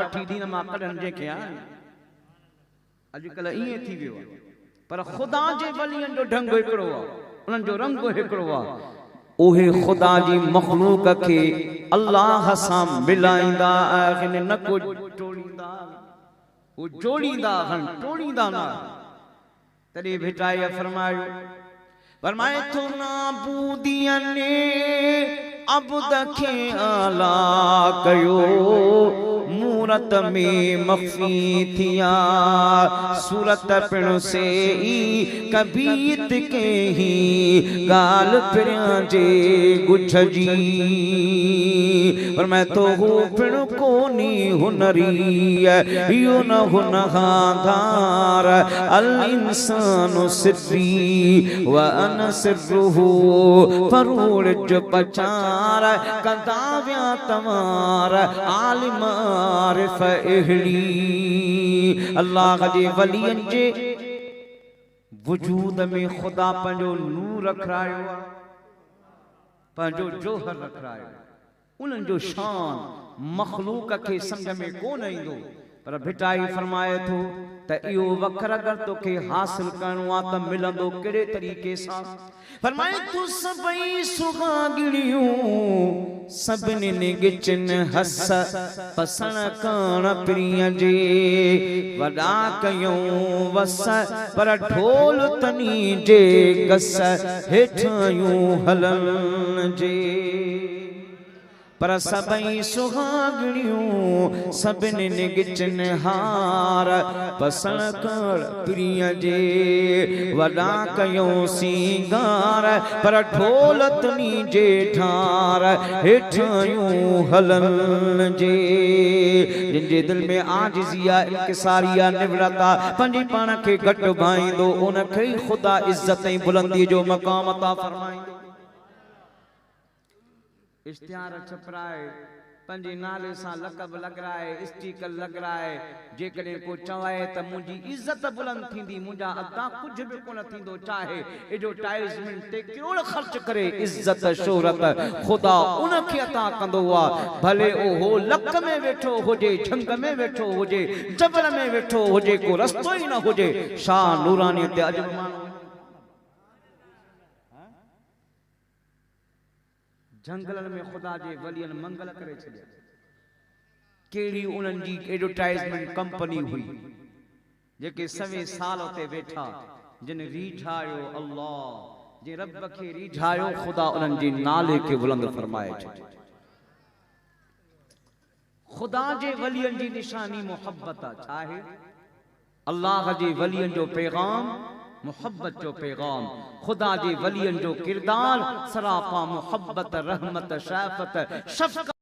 वठी दीन मां कढण जेके आहिनि अॼुकल्ह ईअं थी वियो आहे। पर ख़ुदा जे वलियनि जो ढंग हिकिड़ो आहे, उन्हनि जो रंग हिकिड़ो आहे। उहे ख़ुदा जी मख़लूक खे अल्लाह सां मिलाईंदा आहिनि, न को टोड़ींदा, वो जोड़ींदा आहिनि, टोड़ींदा न। तॾहिं भिटाए फरमायो, फरमाए थो नाबूदियने अब्द खे आला कयो, मूरत में मख्फी थिया, सूरत पिण से ई कबीत के ही गाल पिण जे गुछ जी। पर मैं तो हूँ पिण कोनी हुनरी यो न हुनहार, अल इंसानु सिर्री व अन सिर्रुहु, फरूड़ जो पचार कंदाव्या तमार आलिम आरिफ इहड़ी। अल्लाह जे वलियन जे वजूद में खुदा पंहिंजो नूर रखरायो आहे, पंहिंजो जोहर रखरायो, उन्हनि जो शान मखलूक खे सम्झ में कोन ईंदो। पर भिटाई फरमाए थो त इहो वखर अगरि तोखे हासिल करणो आहे त मिलंदो कहिड़े तरीक़े सां। फरमाए तूं सभई सुहागणियूं सभिनी गिचन हस पसण कण प्रिय जे, वॾा कयूं वस पर ढोल तनी जे गस, हेठायूं हलन जे। पर सभई सुहागणियूं सभिनी गिचन हार पसण कण प्रिय जे, वॾा कयूं सींगार पर ढोल तनी जे ठार, हेठायूं हलन जे। जिनजे दिल में आजिज़िया इंकिसारिया निवरता पंहिंजी पाण खे घटि भाईंदो, उनखे ख़ुदा इज़्ज़त ऐं बुलंदी जो मक़ाम अता फरमाईंदो। इश्तिहार छपराए, पंहिंजे नाले सां लक़ब लॻराए, स्टीकर लॻराए, जेकॾहिं को चवाए त मुंहिंजी इज़्ज़त बुलंद थींदी, मुंहिंजा अदा कुझु बि कोन थींदो, चाहे एडवर्टाइज़मेंट ते करोड़ ख़र्च करे, इज़्ज़त शोहरत ख़ुदा उनखे अता कंदो आहे। भले उहो लक में वेठो हुजे, झंग में वेठो हुजे, जबल में वेठो हुजे, को रस्तो ई न हुजे। शाह नूरानी ते अॼु माण्हू जंगलन में खुदा जे वलियन मंगल करे छॾिया। कहिड़ी उन्हनि जी एडवर्टाइज़मेंट कंपनी हुई जेके सवे साल उते वेठा, जिन रीझायो अल्लाह, जे रब खे रीझायो खुदा उन्हनि जे नाले खे बुलंद फरमाए छॾियो। खुदा जे वलियन जी निशानी मोहब्बत आहे। अल्लाह जे वलियन जो पैगाम मोहब्बत जो पैगाम, खुदा जे वलियन जो किरदार सरापा मोहब्बत, रहमत, शफ़क़त, शफ़क़त।